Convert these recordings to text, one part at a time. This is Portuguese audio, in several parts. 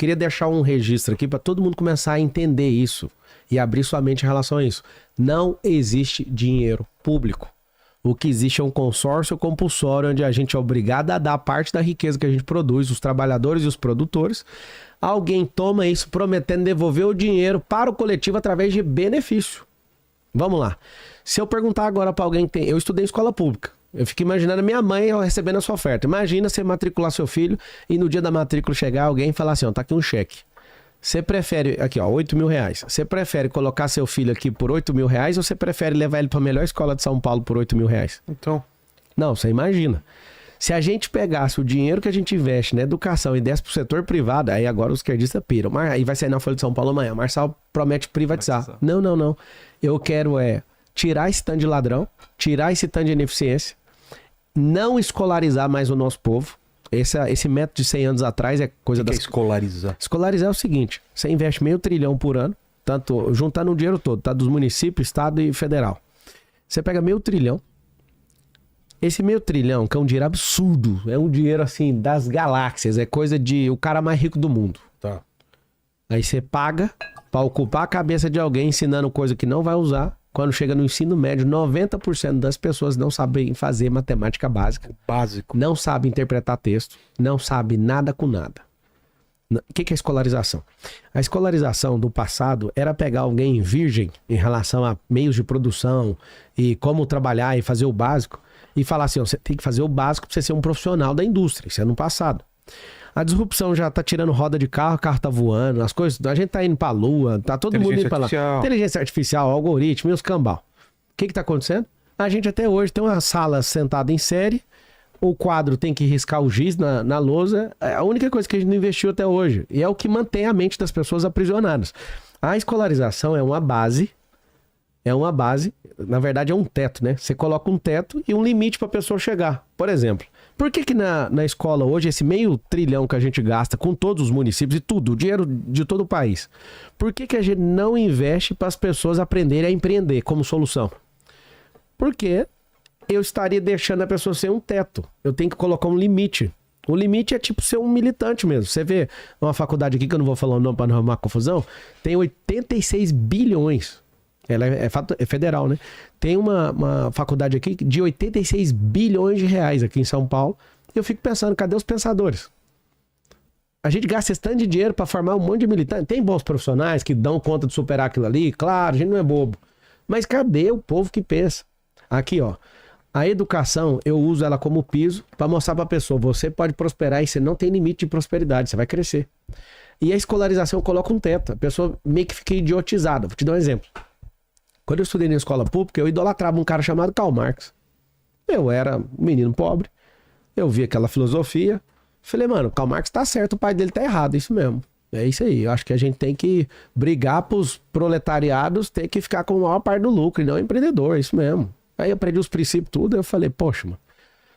queria deixar um registro aqui para todo mundo começar a entender isso e abrir sua mente em relação a isso. Não existe dinheiro público. O que existe é um consórcio compulsório onde a gente é obrigado a dar parte da riqueza que a gente produz, os trabalhadores e os produtores. Alguém toma isso prometendo devolver o dinheiro para o coletivo através de benefício. Vamos lá. Se eu perguntar agora para alguém que tem... Eu estudei em escola pública. Eu fico imaginando a minha mãe recebendo a sua oferta. Imagina você matricular seu filho e no dia da matrícula chegar alguém e falar assim, ó, tá aqui um cheque. Você prefere, aqui ó, 8 mil reais. Você prefere colocar seu filho aqui por 8 mil reais ou você prefere levar ele para a melhor escola de São Paulo por 8 mil reais? Então. Não, você imagina. Se a gente pegasse o dinheiro que a gente investe na educação e desse pro setor privado, aí agora os esquerdistas piram. Aí vai sair na Folha de São Paulo amanhã. Marçal promete privatizar. Não. Eu quero tirar esse tanto de ladrão, tirar esse tanto de ineficiência, não escolarizar mais o nosso povo. Esse método de 100 anos atrás é coisa das... escolarizar? Escolarizar é o seguinte, você investe R$500 bilhão por ano, tanto juntando o dinheiro todo, tá? Dos municípios, estado e federal. Você pega R$500 bilhão, esse R$500 bilhão, que é um dinheiro absurdo, é um dinheiro assim das galáxias, é coisa de o cara mais rico do mundo. Tá. Aí você paga pra ocupar a cabeça de alguém ensinando coisa que não vai usar. Quando chega no ensino médio, 90% das pessoas não sabem fazer matemática básica. O básico. Não sabem interpretar texto, não sabem nada com nada. O que é escolarização? A escolarização do passado era pegar alguém virgem em relação a meios de produção e como trabalhar e fazer o básico e falar assim, ó, você tem que fazer o básico para você ser um profissional da indústria. Isso é no passado. A disrupção já tá tirando roda de carro, o carro tá voando, as coisas, a gente tá indo pra lua, tá todo mundo indo pra lá. Inteligência artificial, algoritmo e os cambal. O que tá acontecendo? A gente até hoje tem uma sala sentada em série, o quadro tem que riscar o giz na lousa, é a única coisa que a gente não investiu até hoje. E é o que mantém a mente das pessoas aprisionadas. A escolarização é uma base, na verdade é um teto, né? Você coloca um teto e um limite pra pessoa chegar. Por exemplo, por que na escola hoje, esse R$500 bilhão que a gente gasta com todos os municípios e tudo, o dinheiro de todo o país, por que a gente não investe para as pessoas aprenderem a empreender como solução? Porque eu estaria deixando a pessoa ser um teto. Eu tenho que colocar um limite. O limite é tipo ser um militante mesmo. Você vê uma faculdade aqui, que eu não vou falar o nome para não arrumar confusão, tem 86 bilhões. Ela é federal, né? Tem uma faculdade aqui de 86 bilhões de reais aqui em São Paulo. E eu fico pensando, cadê os pensadores? A gente gasta esse tanto de dinheiro para formar um monte de militante. Tem bons profissionais que dão conta de superar aquilo ali. Claro, a gente não é bobo. Mas cadê o povo que pensa? Aqui, ó. A educação, eu uso ela como piso para mostrar para a pessoa, você pode prosperar e você não tem limite de prosperidade, você vai crescer. E a escolarização coloca um teto. A pessoa meio que fica idiotizada. Vou te dar um exemplo. Quando eu estudei na escola pública, eu idolatrava um cara chamado Karl Marx. Eu era um menino pobre, eu vi aquela filosofia, falei, mano, Karl Marx tá certo, o pai dele tá errado, é isso mesmo. É isso aí, eu acho que a gente tem que brigar pros proletariados, ter que ficar com a maior parte do lucro, e não empreendedor, é isso mesmo. Aí eu aprendi os princípios tudo, eu falei, poxa, mano,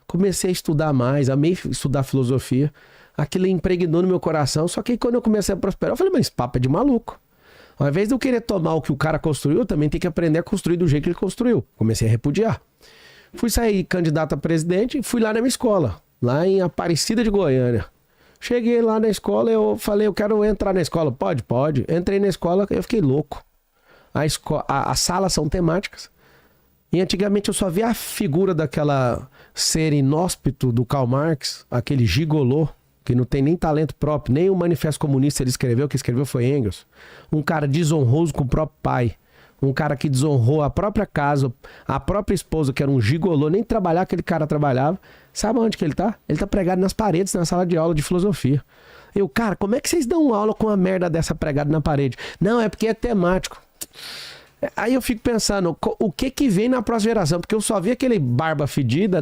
comecei a estudar mais, amei estudar filosofia, aquilo impregnou no meu coração, só que quando eu comecei a prosperar, eu falei, mas esse papo é de maluco. Ao invés de eu querer tomar o que o cara construiu, eu também tenho que aprender a construir do jeito que ele construiu. Comecei a repudiar. Fui sair candidato a presidente e fui lá na minha escola, lá em Aparecida de Goiânia. Cheguei lá na escola, eu falei, eu quero entrar na escola. Pode. Entrei na escola, eu fiquei louco. As salas são temáticas. E antigamente eu só via a figura daquela ser inóspito do Karl Marx, aquele gigolô, que não tem nem talento próprio, nem o Manifesto Comunista ele escreveu, que escreveu foi Engels. Um cara desonroso com o próprio pai. Um cara que desonrou a própria casa, a própria esposa, que era um gigolô, nem trabalhar aquele cara trabalhava. Sabe onde que ele tá? Ele tá pregado nas paredes, na sala de aula de filosofia. Eu, cara, como é que vocês dão aula com uma merda dessa pregada na parede? Não, é porque é temático. Aí eu fico pensando, o que vem na próxima geração? Porque eu só vi aquele barba fedida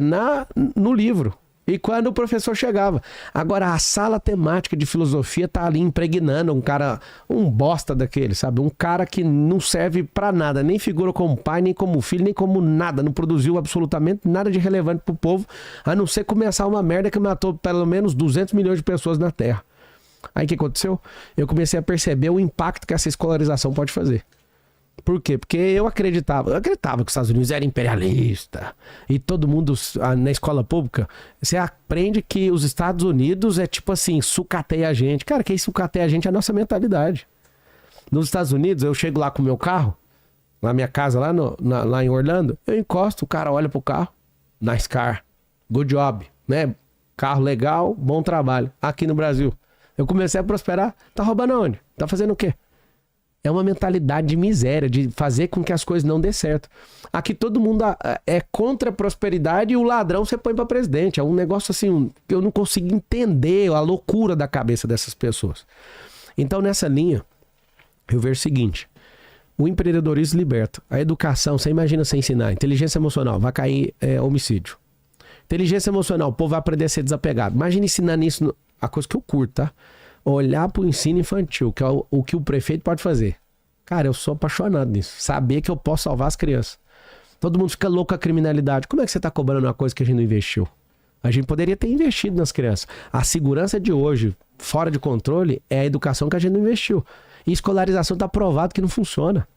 no livro. E quando o professor chegava. Agora, a sala temática de filosofia tá ali impregnando um cara, um bosta daquele, sabe? Um cara que não serve pra nada, nem figura como pai, nem como filho, nem como nada. Não produziu absolutamente nada de relevante pro povo, a não ser começar uma merda que matou pelo menos 200 milhões de pessoas na Terra. Aí o que aconteceu? Eu comecei a perceber o impacto que essa escolarização pode fazer. Por quê? Porque eu acreditava que os Estados Unidos era imperialista. E todo mundo, na escola pública, você aprende que os Estados Unidos é tipo assim, sucateia a gente. Cara, quem sucateia a gente é a nossa mentalidade. Nos Estados Unidos, eu chego lá com o meu carro, na minha casa, lá em Orlando, eu encosto, o cara olha pro carro, nice car, good job, né? Carro legal, bom trabalho. Aqui no Brasil, eu comecei a prosperar, tá roubando aonde? Tá fazendo o quê? É uma mentalidade de miséria, de fazer com que as coisas não dê certo. Aqui todo mundo é contra a prosperidade e o ladrão você põe pra presidente. É um negócio assim, que eu não consigo entender a loucura da cabeça dessas pessoas. Então, nessa linha, eu vejo o seguinte: o empreendedorismo liberta. A educação, você imagina você ensinar inteligência emocional, vai cair homicídio. Inteligência emocional, o povo vai aprender a ser desapegado. Imagina ensinando isso, a coisa que eu curto, tá? Olhar pro ensino infantil, que é o que o prefeito pode fazer. Cara, eu sou apaixonado nisso. Saber que eu posso salvar as crianças. Todo mundo fica louco com a criminalidade. Como é que você tá cobrando uma coisa que a gente não investiu? A gente poderia ter investido nas crianças. A segurança de hoje, fora de controle, é a educação que a gente não investiu. E escolarização tá provado que não funciona.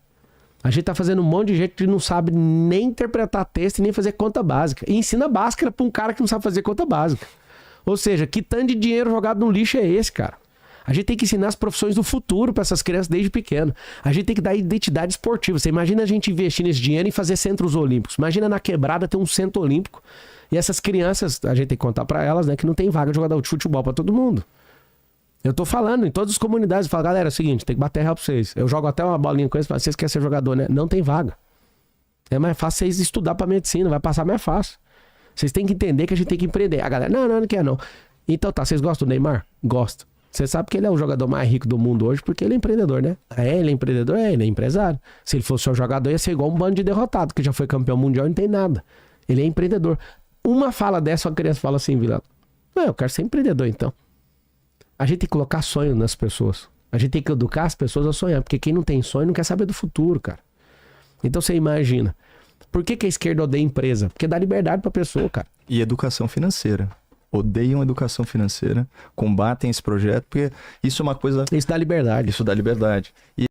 A gente tá fazendo um monte de gente que não sabe nem interpretar texto e nem fazer conta básica. E ensina básica pra um cara que não sabe fazer conta básica. Ou seja, que tanto de dinheiro jogado no lixo é esse, cara? A gente tem que ensinar as profissões do futuro para essas crianças desde pequeno. A gente tem que dar identidade esportiva. Você imagina a gente investir nesse dinheiro e fazer centros olímpicos. Imagina na quebrada ter um centro olímpico. E essas crianças, a gente tem que contar para elas, né, que não tem vaga de jogador de futebol para todo mundo. Eu tô falando em todas as comunidades. Eu falo, galera, é o seguinte, tem que bater real pra vocês. Eu jogo até uma bolinha com eles, falo, vocês querem ser jogador, né? Não tem vaga. É mais fácil vocês estudar para medicina, vai passar mais fácil. Vocês têm que entender que a gente tem que empreender. A galera, não quer não. Então tá, vocês gostam do Neymar? Gosto. Você sabe que ele é o jogador mais rico do mundo hoje porque ele é empreendedor, né? Ele é empreendedor? Ele é empresário. Se ele fosse só jogador, ia ser igual um bando de derrotado, que já foi campeão mundial e não tem nada. Ele é empreendedor. Uma fala dessa, uma criança fala assim, Vila, eu quero ser empreendedor, então. A gente tem que colocar sonho nas pessoas. A gente tem que educar as pessoas a sonhar, porque quem não tem sonho não quer saber do futuro, cara. Então você imagina, por que a esquerda odeia empresa? Porque dá liberdade pra pessoa, cara. E educação financeira. Odeiam educação financeira, combatem esse projeto, porque isso é uma coisa... Isso dá liberdade. Isso dá liberdade. E